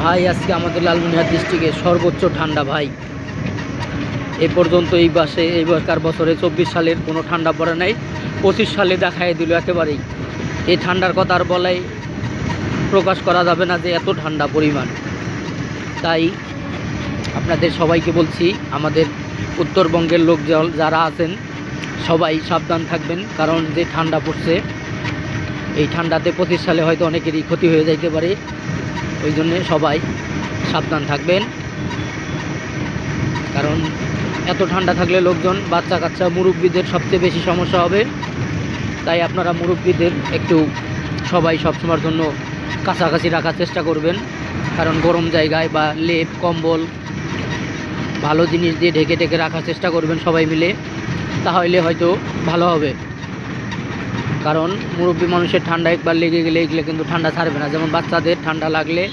ভাই আজকে আমাদের লালমনিরহাট ডিস্ট্রিক্টে সর্বোচ্চ ঠান্ডা ভাই। এ পর্যন্ত এইবারকার বছরে 24 সালের কোনো ঠান্ডা পড়ে নাই। 25 সালে দেখাই দিল একেবারেই। এই ঠান্ডার কথা আর বলাই প্রকাশ করা যাবে না যে এত ঠান্ডা পরিমাণ। তাই আপনাদের সবাইকে বলছি, আমাদের উত্তরবঙ্গের লোক যারা আছেন সবাই সাবধান থাকবেন, কারণ যে ঠান্ডা পড়ছে এই ঠান্ডাতে 25 সালে হয়তো অনেকেরই ক্ষতি হয়ে যাইতে পারে। ওই জন্যে সবাই সাবধান থাকবেন, কারণ এত ঠান্ডা থাকলে লোকজন, বাচ্চা কাচ্চা, মুরব্বীদের সবচেয়ে বেশি সমস্যা হবে। তাই আপনারা মুরব্বীদের একটু সবাই সবসময়ের জন্য কাছাকাছি রাখার চেষ্টা করবেন, কারণ গরম জায়গায় বা লেপ কম্বল ভালো জিনিস দিয়ে ঢেকে ঢেকে রাখার চেষ্টা করবেন সবাই মিলে, তাহলে হয়তো ভালো হবে। কারণ মুরব্বী মানুষের ঠান্ডা একবার লেগে গেলে এগুলো কিন্তু ঠান্ডা ছাড়বে না। যেমন বাচ্চাদের ঠান্ডা লাগলে